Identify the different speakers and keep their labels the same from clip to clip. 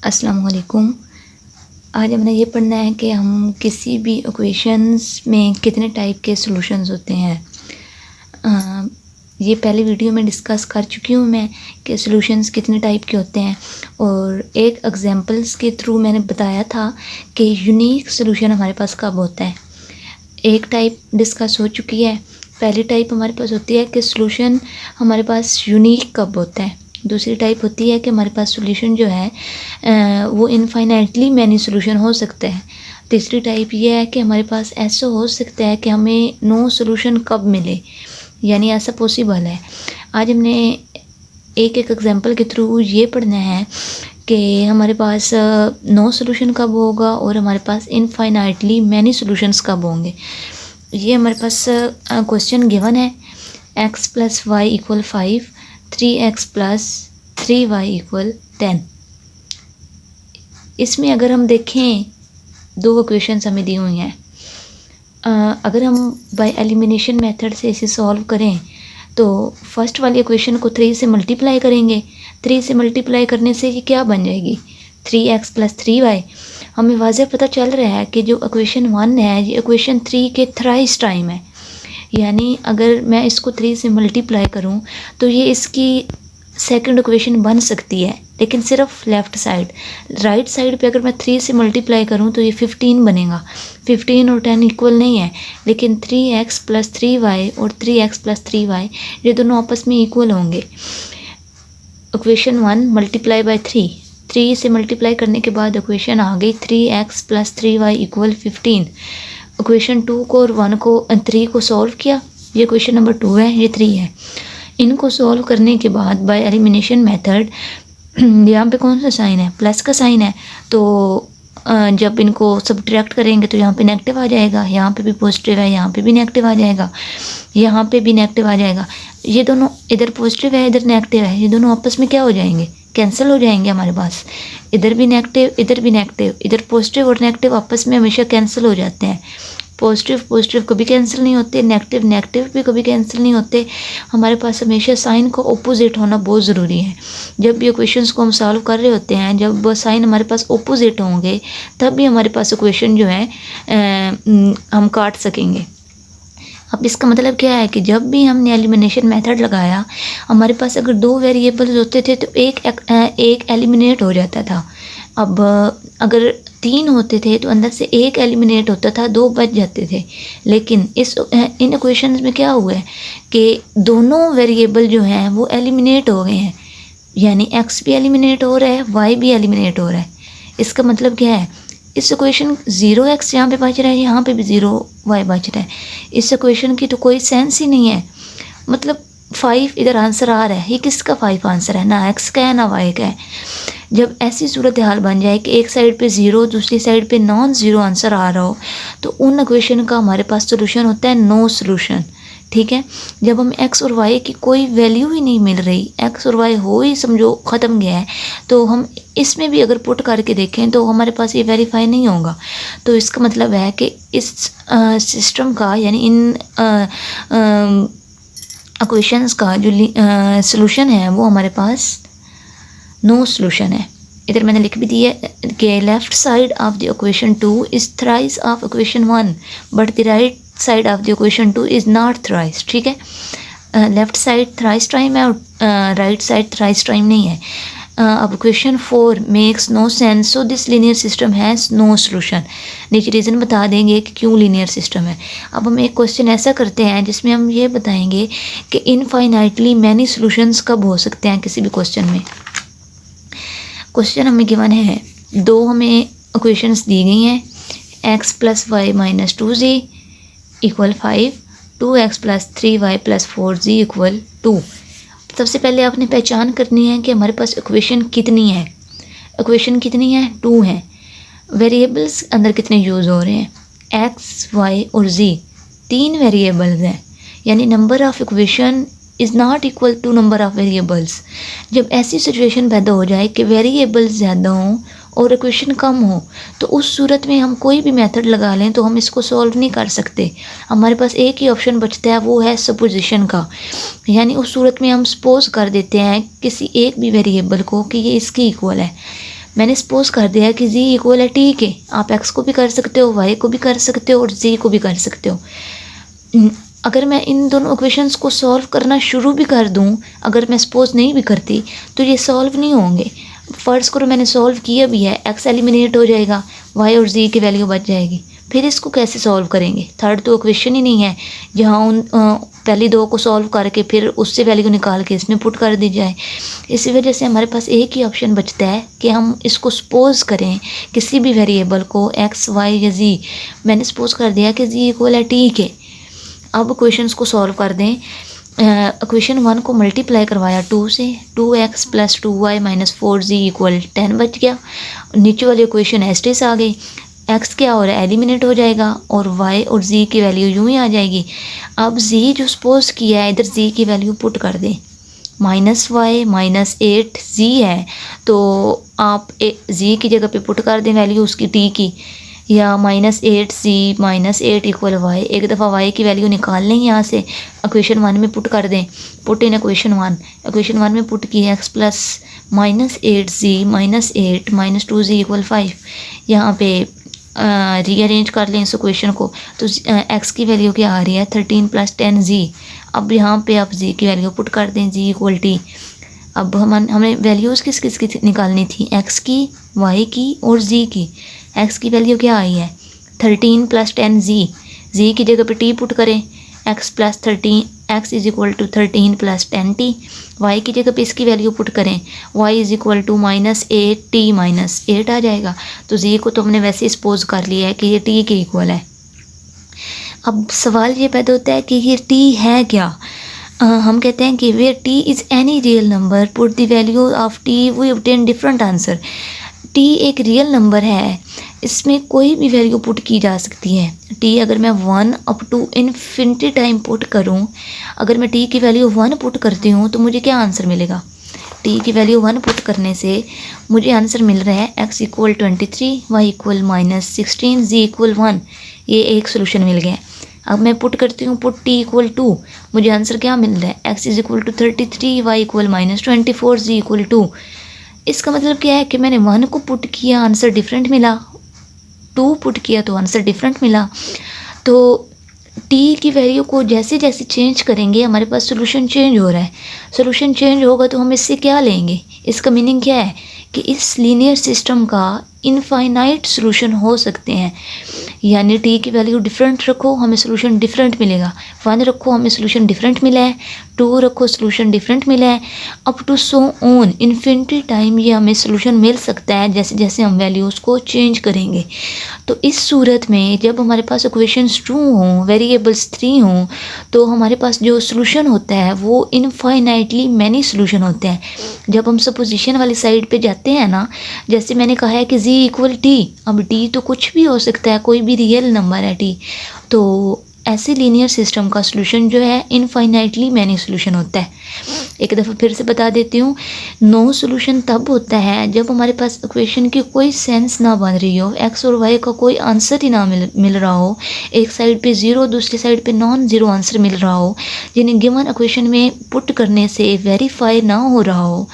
Speaker 1: अस्सलाम वालेकुम। आज हमने ये पढ़ना है कि हम किसी भी इक्वेशंस में कितने टाइप के सॉल्यूशंस होते हैं। ये पहले वीडियो में डिस्कस कर चुकी हूँ मैं कि सॉल्यूशंस कितने टाइप के होते हैं, और एक एग्जांपल्स के थ्रू मैंने बताया था कि यूनिक सॉल्यूशन हमारे पास कब होता है। एक टाइप डिस्कस हो चुकी है। पहली टाइप हमारे पास होती है कि सॉल्यूशन हमारे पास यूनिक कब होता है। दूसरी टाइप होती है कि हमारे पास सॉल्यूशन जो है वो इनफाइनाइटली मैनी सॉल्यूशन हो सकता है। तीसरी टाइप ये है कि हमारे पास ऐसा हो सकता है कि हमें नो सॉल्यूशन कब मिले, यानी ऐसा पॉसिबल है। आज हमने एक एक एग्जांपल के थ्रू ये पढ़ना है कि हमारे पास नो सॉल्यूशन कब होगा और हमारे पास इनफाइनाइटली मैनी सॉल्यूशंस कब होंगे। ये हमारे पास क्वेश्चन गिवन है, x plus y equal 5, 3x plus 3y equal 10। इसमें अगर हम देखें दो इक्वेशंस हमें दी हुई हैं। अगर हम बाय एलिमिनेशन मेथड से इसे सॉल्व करें तो फर्स्ट वाली इक्वेशन को 3 से मल्टीप्लाई करेंगे। 3 से मल्टीप्लाई करने से ये क्या बन जाएगी, 3x प्लस 3y। हमें वाज़ेह पता चल रहा है कि जो इक्वेशन 1 है ये इक्वेशन 3 के थ्राइस टाइम है, यानी अगर मैं इसको 3 से मल्टीप्लाई करूं तो ये इसकी सेकंड इक्वेशन बन सकती है, लेकिन सिर्फ लेफ़्ट साइड। राइट साइड पे अगर मैं 3 से मल्टीप्लाई करूं तो ये 15 बनेगा। 15 और 10 इक्वल नहीं है, लेकिन 3x प्लस 3y और 3x प्लस 3y ये दोनों आपस में इक्वल होंगे। इक्वेशन 1 मल्टीप्लाई बाय 3 से मल्टीप्लाई करने के बाद इक्वेशन आ गई 3x plus 3y equal 15। Equation 2 को और 3 को सॉल्व किया, ये इक्वेशन नंबर 2 है, ये 3 है। इनको सॉल्व करने के बाद बाय एलिमिनेशन मेथड यहाँ पे कौन सा साइन है, प्लस का साइन है, तो जब इनको सब्ट्रैक्ट करेंगे तो यहाँ पे नेगेटिव आ जाएगा, यहाँ पे भी पॉजिटिव है, यहाँ पे भी नेगेटिव आ जाएगा, यहाँ पे भी नेगेटिव आ जाएगा। ये दोनों इधर पॉजिटिव है इधर नेगेटिव है, ये दोनों आपस में क्या हो जाएंगे, कैंसिल हो जाएंगे हमारे पास। इधर भी नेगेटिव इधर भी नेगेटिव, इधर पॉजिटिव और नेगेटिव आपस में हमेशा कैंसिल हो जाते हैं। पॉजिटिव पॉजिटिव कभी कैंसिल नहीं होते, नेगेटिव नेगेटिव भी कभी कैंसिल नहीं होते। हमारे पास हमेशा साइन का ऑपोजिट होना बहुत ज़रूरी है। जब भी इक्वेशंस को हम सॉल्व कर रहे होते हैं, जब साइन हमारे पास ऑपोजिट होंगे तब भी हमारे पास इक्वेशन जो है हम काट सकेंगे। अब इसका मतलब क्या है कि जब भी हमने एलिमिनेशन मेथड लगाया, हमारे पास अगर 2 वेरिएबल्स होते थे तो एक एलिमिनेट हो जाता था। अब अगर 3 होते थे तो अंदर से एक एलिमिनेट होता था, 2 बच जाते थे। लेकिन इन इक्वेशंस में क्या हुआ है कि दोनों वेरिएबल जो हैं वो एलिमिनेट हो गए हैं, यानी x भी एलिमिनेट हो रहा है, y भी एलिमिनेट हो रहा है। इसका मतलब क्या है, इस इक्वेशन 0x यहाँ पे बच रहा है, यहाँ पे भी 0y बच रहा है। इस इक्वेशन की तो कोई सेंस ही नहीं है। मतलब 5 इधर आंसर आ रहा है, ये किसका 5 आंसर है, ना x का है ना y का है। जब ऐसी सूरत हाल बन जाए कि एक साइड पे 0 दूसरी साइड पे नॉन ज़ीरो आंसर आ रहा हो, तो उन इक्वेशन का हमारे पास सोल्यूशन होता है नो सोल्यूशन। ठीक है, जब हम x और y की कोई वैल्यू ही नहीं मिल रही, x और y हो ही समझो ख़त्म गया है, तो हम इसमें भी अगर पुट करके देखें तो हमारे पास ये वेरीफाई नहीं होगा। तो इसका मतलब है कि इस सिस्टम का, यानी इन इक्वेशंस का जो सोल्यूशन है वो हमारे पास नो सोल्यूशन है। इधर मैंने लिख भी दिया कि left side of the equation 2 is thrice of equation 1 but the right side of the equation 2 is not thrice. ठीक है, लेफ्ट साइड थ्राइस टाइम है और राइट साइड थ्राइस टाइम नहीं है। अब equation 4 makes no sense, so this linear system has no solution. नीचे reason बता देंगे कि क्यों लीनियर सिस्टम है। अब हम एक क्वेश्चन ऐसा करते हैं जिसमें हम ये बताएंगे कि इनफाइनाइटली मैनी सोल्यूशंस कब हो सकते हैं किसी भी क्वेश्चन में। क्वेश्चन हमें गिवन है, 2 हमें इक्वेशंस दी गई हैं, x plus y minus 2z equal 5, 2x plus 3y plus 4z equal 2। सबसे पहले आपने पहचान करनी है कि हमारे पास इक्वेशन कितनी है। इक्वेशन कितनी है, 2 है। वेरिएबल्स अंदर कितने यूज़ हो रहे हैं, x, y और z 3 वेरिएबल्स हैं, यानी number of equation is not equal to number of variables. जब ऐसी सिचुएशन पैदा हो जाए कि वेरिएबल्स ज़्यादा हों और इक्वेशन कम हो, तो उस सूरत में हम कोई भी मेथड लगा लें तो हम इसको सॉल्व नहीं कर सकते। हमारे पास एक ही ऑप्शन बचता है, वो है सपोजिशन का, यानी उस सूरत में हम सपोज कर देते हैं किसी एक भी वेरिएबल को कि ये इसकी इक्वल है। मैंने सपोज कर दिया कि जी इक्वल है टी के। आप एक्स को भी कर सकते हो, वाई को भी कर सकते हो और जी को भी कर सकते हो। अगर मैं इन दोनों इक्वेशंस को सॉल्व करना शुरू भी कर दूं, अगर मैं सपोज नहीं भी करती तो ये सॉल्व नहीं होंगे। फ़र्ज़ करो मैंने सॉल्व किया भी है, एक्स एलिमिनेट हो जाएगा, वाई और जी की वैल्यू बच जाएगी। फिर इसको कैसे सॉल्व करेंगे? थर्ड तो इक्वेशन ही नहीं है जहाँ उन पहली दो को सॉल्व करके फिर उससे वैल्यू निकाल के इसमें पुट कर दी जाए। इसी वजह से हमारे पास एक ही ऑप्शन बचता है कि हम इसको सपोज करें किसी भी वेरिएबल को, एक्स वाई या जी। मैंने सपोज कर दिया कि जी इक्वल है टी के। अब क्वेश्चंस को सॉल्व कर दें। क्वेश्चन 1 को मल्टीप्लाई करवाया 2 से, 2x + 2y - 4z = 10 बच गया। नीचे वाले क्वेश्चन एस्टेस आ गई। x क्या हो रहा है? एलिमिनेट हो जाएगा और y और z की वैल्यू यूं ही आ जाएगी। अब z जो सपोज किया है, इधर z की वैल्यू पुट कर दें। -y - 8z है तो आप z की जगह पे पुट कर दें वैल्यू उसकी t की, या -8z - 8 = y। एक दफ़ा y की वैल्यू निकाल लें यहाँ से, इक्वेशन 1 में पुट कर दें। पुट इन इक्वेशन 1 में पुट की x प्लस -8z - 8 - 2z = 5। यहाँ पे रीअरेंज कर लें इस इक्वेशन को तो x की वैल्यू क्या आ रही है? 13 + 10z। अब यहाँ पे आप z की वैल्यू पुट कर दें, z = t। अब हमें वैल्यूज़ किस किस की निकालनी थी? x की, y की और z की। x की वैल्यू क्या आई है? 13 + 10z। z की जगह पे t पुट करें, x = 13 = 10t। y की जगह पे इसकी वैल्यू पुट करें, y = -8t - 8 आ जाएगा। तो z को तो हमने वैसे ही सपोज कर लिया है कि ये t के इक्वल है। अब सवाल ये पैदा होता है कि ये t है क्या? हम कहते हैं कि where t is any real number put the value of t we obtain different answer. t एक रियल नंबर है, इसमें कोई भी वैल्यू पुट की जा सकती है। t अगर मैं 1 up to infinity time put करूं, अगर मैं t की वैल्यू 1 पुट करती हूं तो मुझे क्या आंसर मिलेगा? t की वैल्यू 1 पुट करने से मुझे आंसर मिल रहा है x = 23, y = -16, z = 1। ये एक सोल्यूशन मिल गया। अब मैं पुट करती हूँ पुट t = 2, मुझे आंसर क्या मिल रहा है? x = 33, y = -24, z = 2। इसका मतलब क्या है कि मैंने 1 को पुट किया, आंसर डिफरेंट मिला, 2 पुट किया तो आंसर डिफरेंट मिला। तो t की वैल्यू को जैसे जैसे चेंज करेंगे हमारे पास सोल्यूशन चेंज हो रहा है। सोल्यूशन चेंज होगा तो हम इससे क्या लेंगे? इसका मीनिंग क्या है कि इस लीनियर सिस्टम का इनफाइनाइट सोल्यूशन हो सकते हैं। यानी t की वैल्यू डिफरेंट रखो, हमें सोल्यूशन डिफरेंट मिलेगा। 1 रखो, हमें सोल्यूशन डिफरेंट मिला है। 2 रखो, सोल्यूशन डिफरेंट मिला है। Up to so on infinity time ये हमें सोल्यूशन मिल सकता है जैसे जैसे हम वैल्यूज़ को चेंज करेंगे। तो इस सूरत में जब हमारे पास इक्वेशंस 2 हों, वेरिएबल्स 3 हों, तो हमारे पास जो सोल्यूशन होता है वो इनफाइनाइटली मैनी सोल्यूशन होते हैं। जब हम सपोजिशन वाली साइड पे जाते हैं ना, जैसे मैंने कहा है कि z = t, अब t तो कुछ भी हो सकता है, कोई भी रियल नंबर है t, तो ऐसे लीनियर सिस्टम का सोल्यूशन जो है इनफाइनाइटली मैनी सोल्यूशन होता है। एक दफ़ा फिर से बता देती हूँ, नो सोल्यूशन तब होता है जब हमारे पास इक्वेशन की कोई सेंस ना बन रही हो, एक्स और वाई का कोई आंसर ही ना मिल रहा हो, एक साइड पे ज़ीरो दूसरी साइड पे नॉन ज़ीरो आंसर मिल रहा हो, जिन्हें गिवन इक्वेशन में पुट करने से वेरीफाई ना हो रहा हो,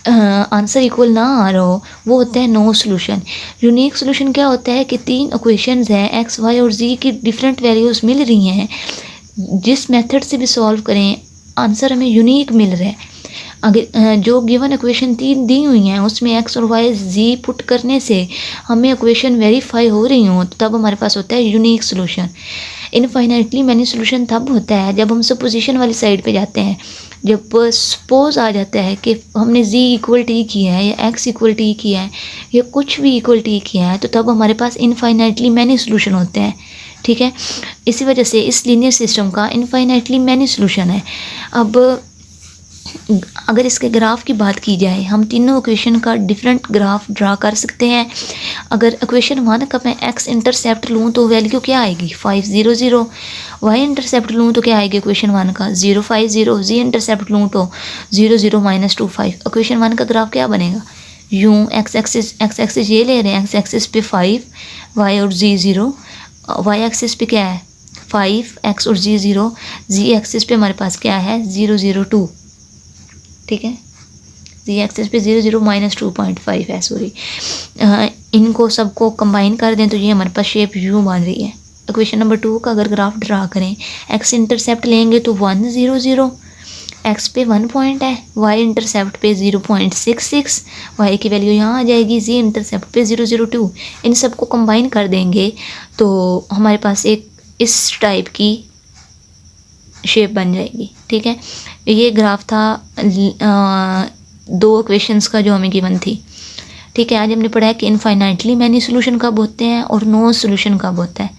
Speaker 1: आंसर इक्वल ना आ रहा हो, वो होता है नो सोल्यूशन। यूनिक सोल्यूशन क्या होता है कि 3 इक्वेशंस हैं, एक्स वाई और जी की डिफरेंट वैल्यूज़ मिल रही हैं, जिस मेथड से भी सॉल्व करें आंसर हमें यूनिक मिल रहा है। अगर जो गिवन इक्वेशन 3 दी हुई हैं उसमें एक्स और वाई जी पुट करने से हमें इक्वेशन वेरीफाई हो रही हो, तो तब हमारे पास होता है unique solution. Infinitely many solution तब होता है जब हम सपोजिशन वाली साइड पे जाते हैं। जब सपोज आ जाता है कि हमने z = t किया है या x = t किया है या कुछ भी = t किया है, तो तब हमारे पास इनफाइनाइटली मैनी सोल्यूशन होते हैं। ठीक है, इसी वजह से इस लीनियर सिस्टम का इनफाइनाइटली मैनी सोल्यूशन है। अब अगर इसके ग्राफ की बात की जाए, हम तीनों इक्वेशन का डिफरेंट ग्राफ ड्रा कर सकते हैं। अगर इक्वेशन 1 का मैं x इंटरसेप्ट लूँ तो वैल्यू क्या आएगी? 5 0 0। y इंटरसेप्ट लूँ तो क्या आएगी इक्वेशन 1 का? 0 5 0। z इंटरसेप्ट लूँ तो 0 0 - 2 5। इक्वेशन 1 का ग्राफ क्या बनेगा? यूँ x एक्सिस ये ले रहे हैं, x एक्सिस पे 5, y और z 0, y एक्सिस पे क्या है? 5, x और z 0, z एक्सिस पे हमारे पास क्या है? 0 0 2। ठीक है, जी एक्सिस पे 0 0 -2.5 है, सॉरी। इनको सबको कंबाइन कर दें तो ये हमारे पास शेप यू बन रही है। इक्वेशन नंबर 2 का अगर ग्राफ ड्रा करें, एक्स इंटरसेप्ट लेंगे तो 1 0 0, एक्स पे 1 पॉइंट है, वाई इंटरसेप्ट पे 0.66, वाई की वैल्यू यहाँ आ जाएगी, जी इंटरसेप्ट पे 0 0 2। इन सबको कंबाइन कर देंगे तो हमारे पास एक इस टाइप की शेप बन जाएगी। ठीक है, ये ग्राफ था 2 इक्वेशंस का जो हमें गिवन थी। ठीक है, आज हमने पढ़ा है कि इनफाइनाइटली मैनी सोल्यूशन कब होते हैं और नो सोल्यूशन कब होता है।